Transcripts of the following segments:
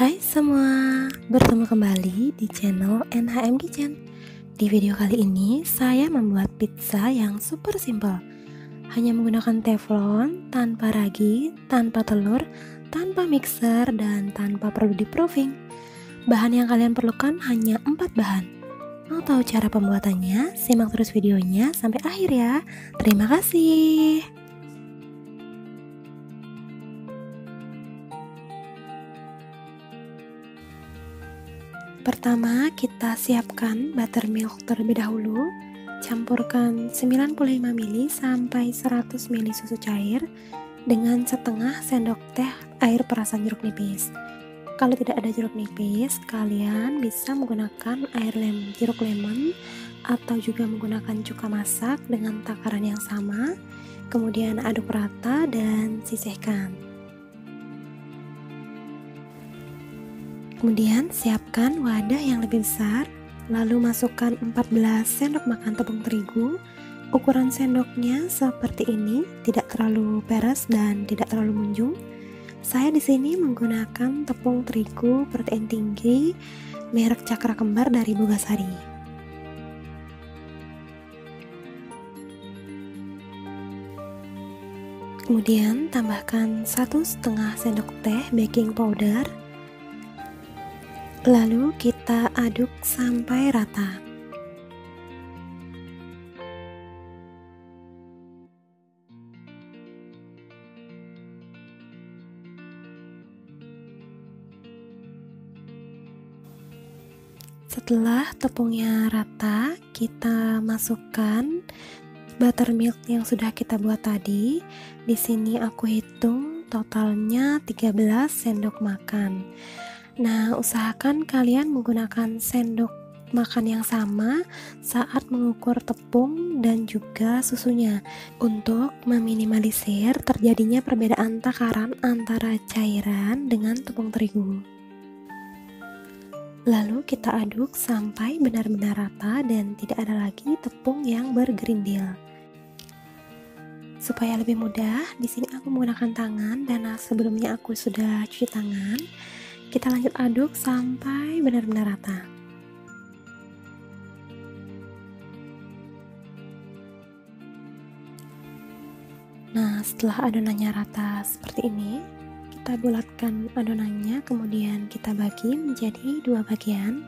Hai semua, bertemu kembali di channel NHM Kitchen. Di video kali ini saya membuat pizza yang super simple. Hanya menggunakan teflon, tanpa ragi, tanpa telur, tanpa mixer, dan tanpa perlu di-proofing. Bahan yang kalian perlukan hanya 4 bahan. Mau tahu cara pembuatannya? Simak terus videonya sampai akhir ya. Terima kasih. Pertama, kita siapkan buttermilk terlebih dahulu. Campurkan 95 ml sampai 100 ml susu cair dengan setengah sendok teh air perasan jeruk nipis. Kalau tidak ada jeruk nipis, kalian bisa menggunakan jeruk lemon atau juga menggunakan cuka masak dengan takaran yang sama. Kemudian aduk rata dan sisihkan. Kemudian siapkan wadah yang lebih besar, lalu masukkan 14 sendok makan tepung terigu. Ukuran sendoknya seperti ini, tidak terlalu peres dan tidak terlalu munjung. Saya di sini menggunakan tepung terigu protein tinggi merek Cakra Kembar dari Bogasari. Kemudian tambahkan 1,5 sendok teh baking powder. Lalu kita aduk sampai rata. Setelah tepungnya rata, kita masukkan buttermilk yang sudah kita buat tadi. Di sini aku hitung totalnya 13 sendok makan. Nah, usahakan kalian menggunakan sendok makan yang sama saat mengukur tepung dan juga susunya untuk meminimalisir terjadinya perbedaan takaran antara cairan dengan tepung terigu. Lalu kita aduk sampai benar-benar rata dan tidak ada lagi tepung yang bergerindil. Supaya lebih mudah, di sini aku menggunakan tangan dan sebelumnya aku sudah cuci tangan. Kita lanjut aduk sampai benar-benar rata. Nah, setelah adonannya rata seperti ini, kita bulatkan adonannya, kemudian kita bagi menjadi 2 bagian.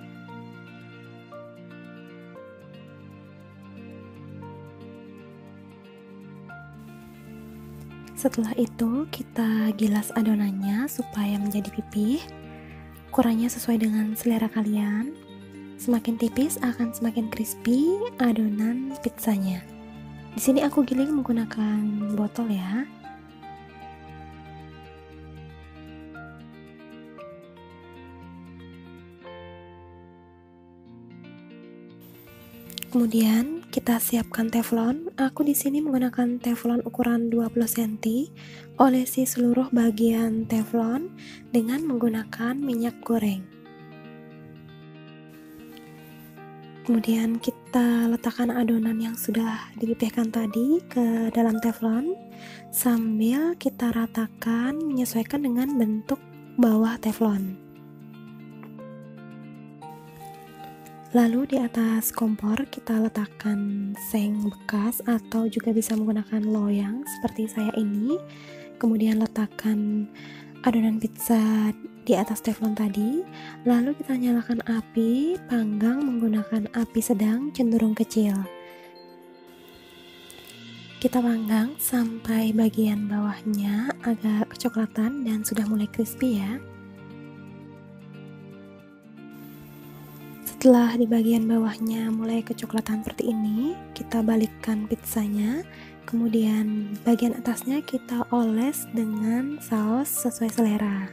Setelah itu, kita gilas adonannya supaya menjadi pipih. Ukurannya sesuai dengan selera kalian. Semakin tipis akan semakin crispy adonan pizzanya. Di sini aku giling menggunakan botol ya. Kemudian kita siapkan teflon. Aku di sini menggunakan teflon ukuran 20 cm. Olesi seluruh bagian teflon dengan menggunakan minyak goreng. Kemudian kita letakkan adonan yang sudah dipipihkan tadi ke dalam teflon sambil kita ratakan menyesuaikan dengan bentuk bawah teflon. Lalu di atas kompor kita letakkan seng bekas atau juga bisa menggunakan loyang seperti saya ini. Kemudian letakkan adonan pizza di atas teflon tadi. Lalu kita nyalakan api, panggang menggunakan api sedang cenderung kecil. Kita panggang sampai bagian bawahnya agak kecoklatan dan sudah mulai crispy ya. Setelah di bagian bawahnya mulai kecoklatan seperti ini, kita balikkan pizzanya. Kemudian bagian atasnya kita oles dengan saus sesuai selera.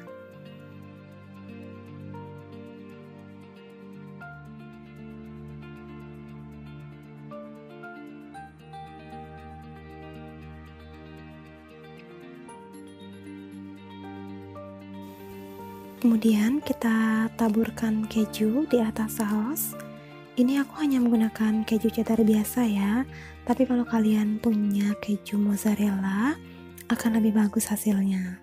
Kemudian kita taburkan keju di atas saus. Ini aku hanya menggunakan keju cheddar biasa ya, tapi kalau kalian punya keju mozzarella akan lebih bagus hasilnya.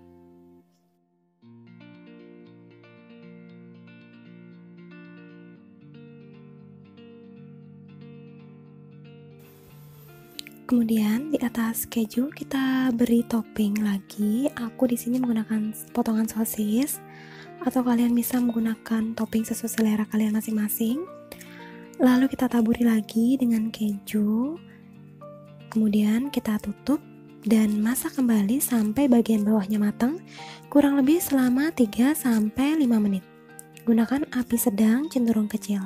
Kemudian di atas keju kita beri topping lagi. Aku di sini menggunakan potongan sosis, atau kalian bisa menggunakan topping sesuai selera kalian masing-masing. Lalu kita taburi lagi dengan keju. Kemudian kita tutup dan masak kembali sampai bagian bawahnya matang, kurang lebih selama 3-5 menit. Gunakan api sedang cenderung kecil.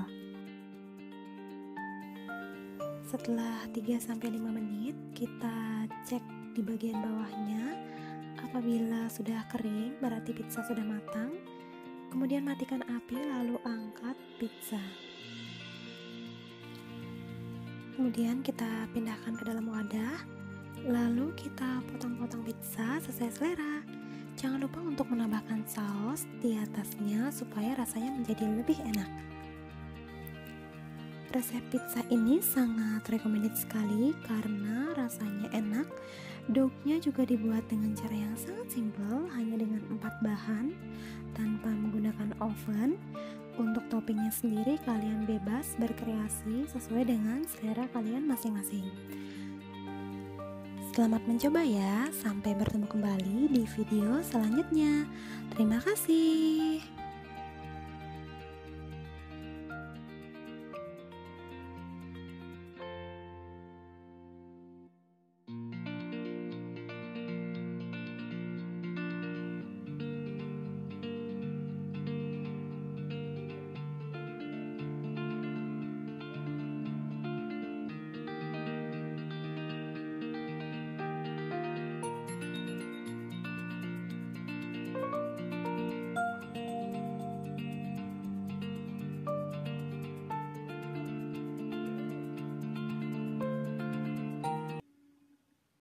Setelah 3-5 menit, kita cek di bagian bawahnya. Apabila sudah kering, berarti pizza sudah matang. Kemudian matikan api, lalu angkat pizza. Kemudian kita pindahkan ke dalam wadah. Lalu kita potong-potong pizza sesuai selera. Jangan lupa untuk menambahkan saus di atasnya supaya rasanya menjadi lebih enak. Resep pizza ini sangat recommended sekali karena rasanya enak. Dough-nya juga dibuat dengan cara yang sangat simpel, hanya dengan 4 bahan tanpa menggunakan oven. Untuk toppingnya sendiri kalian bebas berkreasi sesuai dengan selera kalian masing-masing. Selamat mencoba ya, sampai bertemu kembali di video selanjutnya. Terima kasih.